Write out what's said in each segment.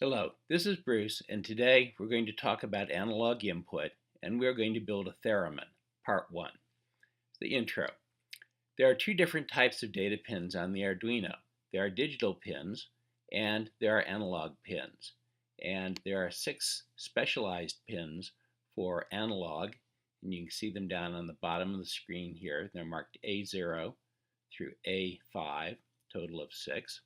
Hello, this is Bruce, and today we're going to talk about analog input, and we're going to build a theremin, part 1. The intro. There are two different types of data pins on the Arduino. There are digital pins, and there are analog pins. And there are 6 specialized pins for analog, and you can see them down on the bottom of the screen here. They're marked A0 through A5, total of 6.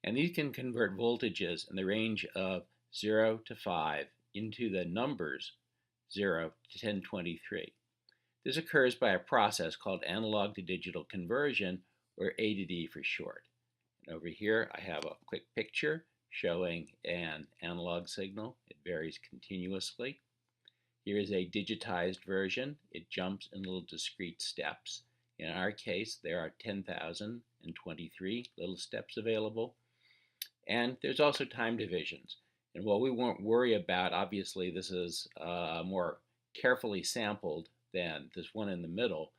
And these can convert voltages in the range of 0 to 5 into the numbers 0 to 1023. This occurs by a process called analog to digital conversion, or A to D for short. And over here I have a quick picture showing an analog signal. It varies continuously. Here is a digitized version. It jumps in little discrete steps. In our case, there are 10,023 little steps available. And there's also time divisions. And while we won't worry about, obviously this is more carefully sampled than this one in the middle,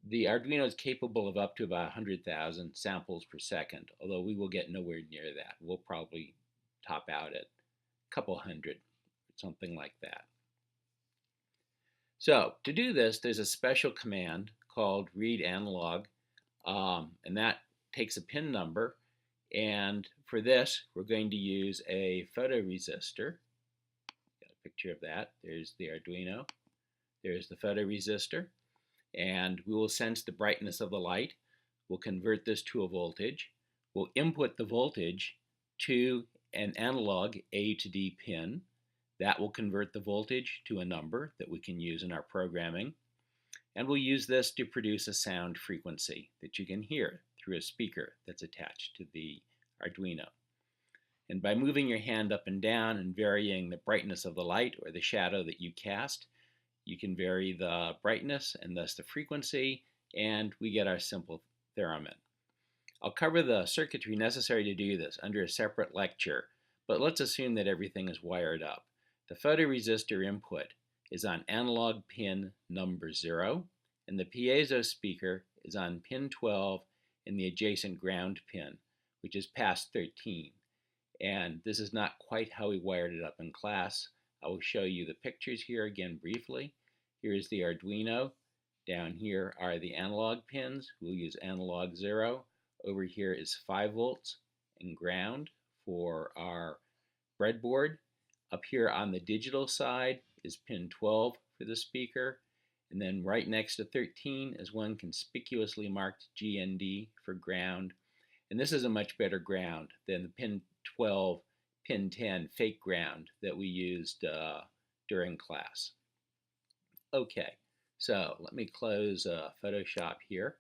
the Arduino is capable of up to about 100,000 samples per second, although we will get nowhere near that. We'll probably top out at a couple hundred, something like that. So to do this, there's a special command called read analog, and that takes a pin number. And for this, we're going to use a photoresistor. Got a picture of that. There's the Arduino. There's the photoresistor. And we will sense the brightness of the light. We'll convert this to a voltage. We'll input the voltage to an analog A to D pin. That will convert the voltage to a number that we can use in our programming. And we'll use this to produce a sound frequency that you can hear through a speaker that's attached to the Arduino. And by moving your hand up and down and varying the brightness of the light or the shadow that you cast, you can vary the brightness and thus the frequency, and we get our simple theremin. I'll cover the circuitry necessary to do this under a separate lecture, but let's assume that everything is wired up. The photoresistor input is on analog pin number 0, and the piezo speaker is on pin 12 in the adjacent ground pin, which is past 13. And this is not quite how we wired it up in class. I will show you the pictures here again briefly. Here is the Arduino. Down here are the analog pins. We'll use analog 0. Over here is 5 volts and ground for our breadboard. Up here on the digital side is pin 12 for the speaker. And then right next to 13 is one conspicuously marked GND for ground. And this is a much better ground than the pin 12, pin 10 fake ground that we used during class. Okay, so let me close Photoshop here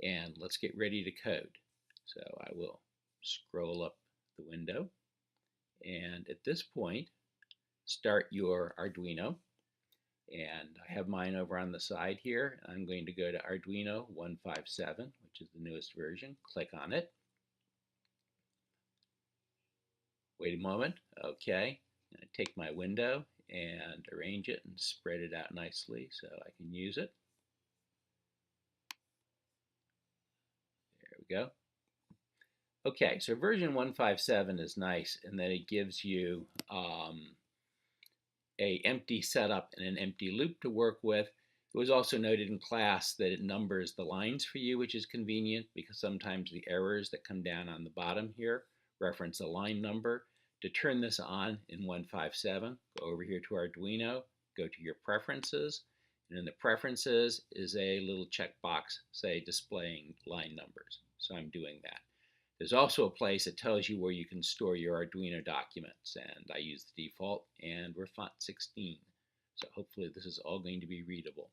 and let's get ready to code. So I will scroll up the window, and at this point, start your Arduino. And I have mine over on the side here. I'm going to go to Arduino 157, which is the newest version. Click on it. Wait a moment. Okay. I'm going to take my window and arrange it and spread it out nicely so I can use it. There we go. Okay, so version 157 is nice in that it gives you a empty setup and an empty loop to work with. It was also noted in class that it numbers the lines for you, which is convenient because sometimes the errors that come down on the bottom here reference a line number. To turn this on in 157, go over here to Arduino, go to your preferences, and in the preferences is a little checkbox, say displaying line numbers. So I'm doing that. There's also a place that tells you where you can store your Arduino documents, and I use the default, and we're font 16. So hopefully this is all going to be readable.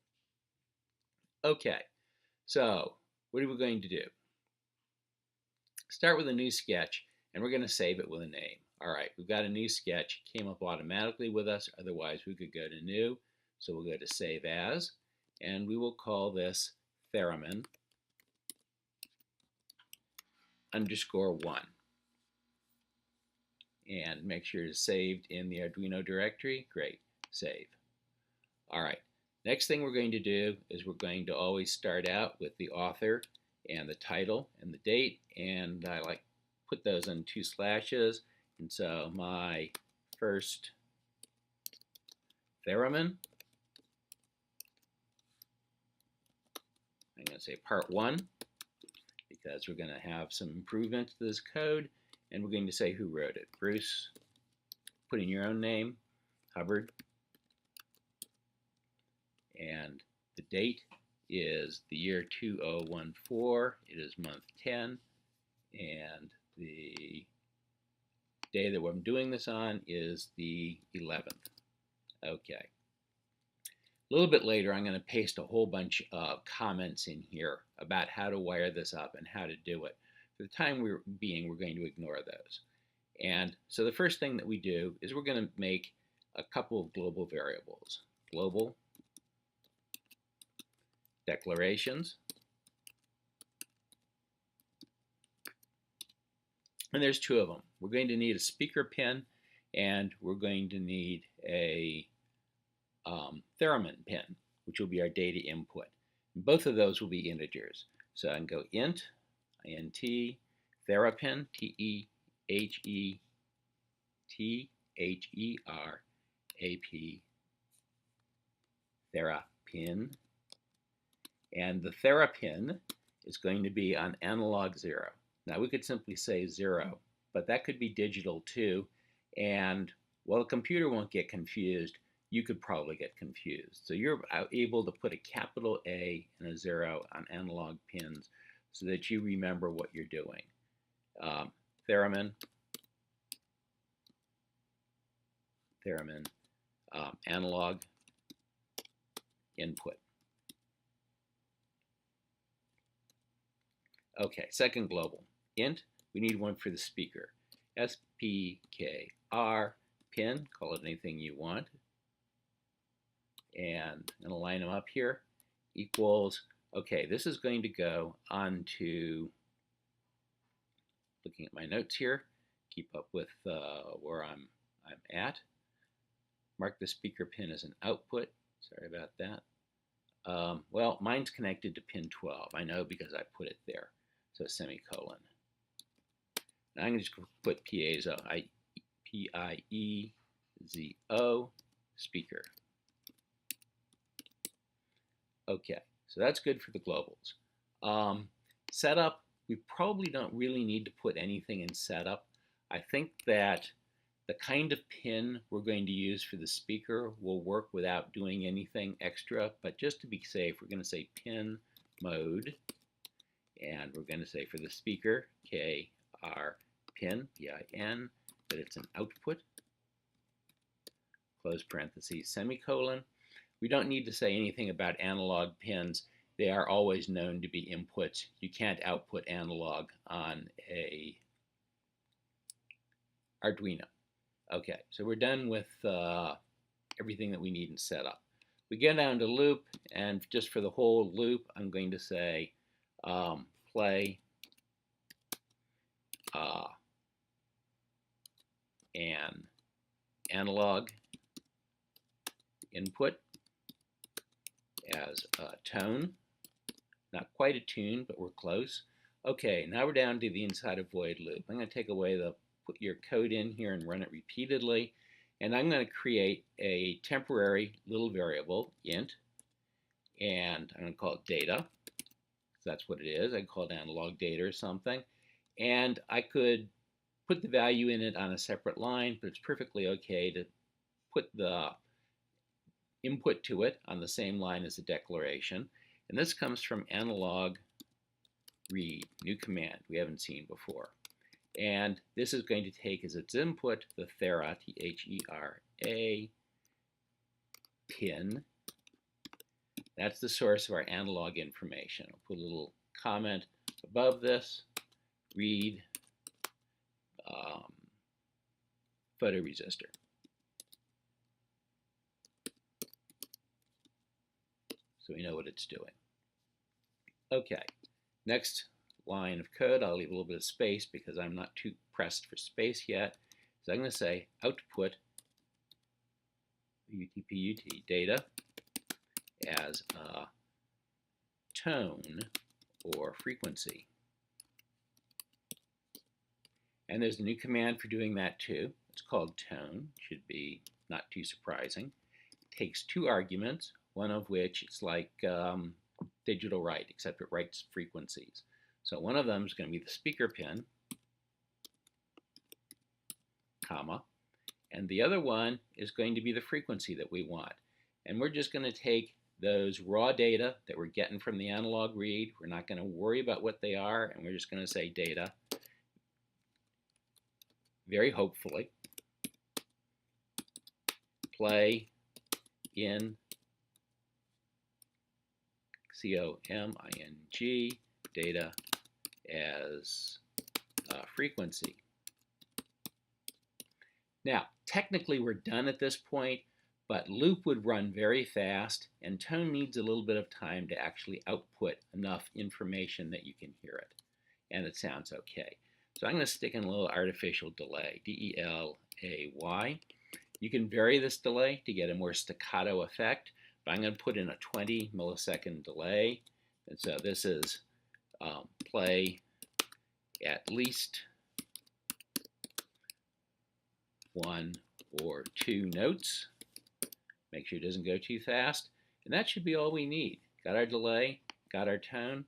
Okay, so what are we going to do? Start with a new sketch, and we're going to save it with a name. All right, we've got a new sketch. It came up automatically with us, otherwise we could go to New. So we'll go to Save As, and we will call this Theramin _1, and make sure it's saved in the Arduino directory. Great, save. All right, next thing we're going to do is we're going to always start out with the author and the title and the date, and I like put those in 2 slashes And so my first Theramin, I'm going to say part 1, because we're going to have some improvements to this code, and we're going to say who wrote it. Bruce, put in your own name, Hubbard, and the date is the year 2014. It is month 10, and the day that I'm doing this on is the 11th. Okay. A little bit later, I'm going to paste a whole bunch of comments in here about how to wire this up and how to do it. For the time being, we're going to ignore those. And so the first thing that we do is we're going to make a couple of global variables. Global declarations. And there's 2 of them. We're going to need a speaker pin, and we're going to need a Theramin pin, which will be our data input. And both of those will be integers. So I can go int, Therapin, T-H-E-T-H-E-R-A-P, Therapin. And the Therapin is going to be on analog 0. Now we could simply say 0, but that could be digital too. And while the computer won't get confused, you could probably get confused. So you're able to put a capital A and a 0 on analog pins so that you remember what you're doing. Theramin, analog input. Okay, second global. Int, we need one for the speaker. S-P-K-R, pin, call it anything you want. And I'm going to line them up here, equals, okay, this is going to go onto, looking at my notes here, keep up with where I'm at. Mark the speaker pin as an output. Sorry about that. Well, mine's connected to pin 12. I know because I put it there. So semicolon. Now I'm going to just put piezo, P-I-E-Z-O, speaker. Okay, so that's good for the globals. Setup, we probably don't really need to put anything in setup. I think that the kind of pin we're going to use for the speaker will work without doing anything extra, but just to be safe, we're going to say pin mode, and we're going to say for the speaker, K-R pin, P-I-N, that it's an output, close parentheses, semicolon. We don't need to say anything about analog pins. They are always known to be inputs. You can't output analog on a Arduino. Okay, so we're done with everything that we need in setup. We get down to loop, and just for the whole loop, I'm going to say play an analog input as a tone. Not quite a tune, but we're close. Okay, now we're down to the inside of void loop. I'm going to take away the put your code in here and run it repeatedly. And I'm going to create a temporary little variable, int, and I'm going to call it data. So that's what it is. I can call it analog data or something. And I could put the value in it on a separate line, but it's perfectly okay to put the input to it on the same line as the declaration. And this comes from analog read, new command we haven't seen before. And this is going to take as its input the Thera, T-H-E-R-A, pin. That's the source of our analog information. I'll put a little comment above this, read photoresistor. So we know what it's doing. Okay, next line of code, I'll leave a little bit of space because I'm not too pressed for space yet. So I'm going to say output UTPUT data as a tone or frequency. And there's a new command for doing that too. It's called tone. Should be not too surprising. It takes two arguments, one of which it's like digital write, except it writes frequencies. So one of them is going to be the speaker pin, comma, and the other one is going to be the frequency that we want. And we're just going to take those raw data that we're getting from the analog read. We're not going to worry about what they are, and we're just going to say data, very hopefully. Play in COMING data as frequency. Now, technically we're done at this point, but loop would run very fast, and tone needs a little bit of time to actually output enough information that you can hear it, and it sounds okay. So I'm going to stick in a little artificial delay, D-E-L-A-Y. You can vary this delay to get a more staccato effect, but I'm going to put in a 20 millisecond delay. And so this is play at least one or two notes. Make sure it doesn't go too fast. And that should be all we need. Got our delay, got our tone,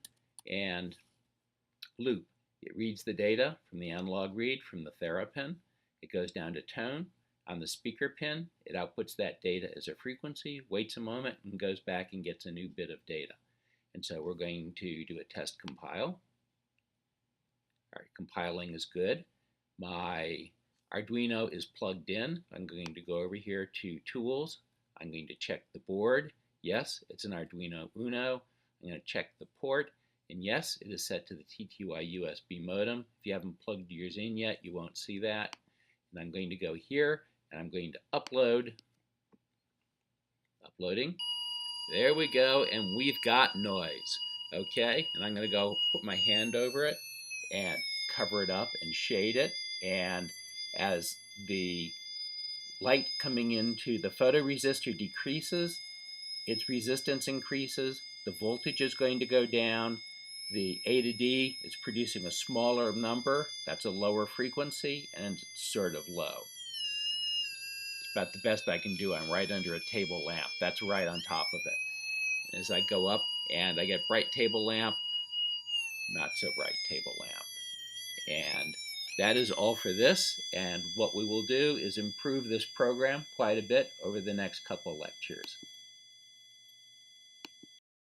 and loop. It reads the data from the analog read from the Theramin. It goes down to tone. On the speaker pin, it outputs that data as a frequency, waits a moment, and goes back and gets a new bit of data. And so we're going to do a test compile. All right, compiling is good. My Arduino is plugged in. I'm going to go over here to Tools. I'm going to check the board. Yes, it's an Arduino Uno. I'm going to check the port. And yes, it is set to the TTY USB modem. If you haven't plugged yours in yet, you won't see that. And I'm going to go here, and I'm going to upload. Uploading. There we go, and we've got noise. Okay, and I'm going to go put my hand over it and cover it up and shade it. And as the light coming into the photoresistor decreases, its resistance increases, the voltage is going to go down, the A to D is producing a smaller number, that's a lower frequency, and it's sort of low. It's about the best I can do. I'm right under a table lamp. That's right on top of it. And as I go up and I get bright table lamp, not so bright table lamp. And that is all for this, and what we will do is improve this program quite a bit over the next couple lectures.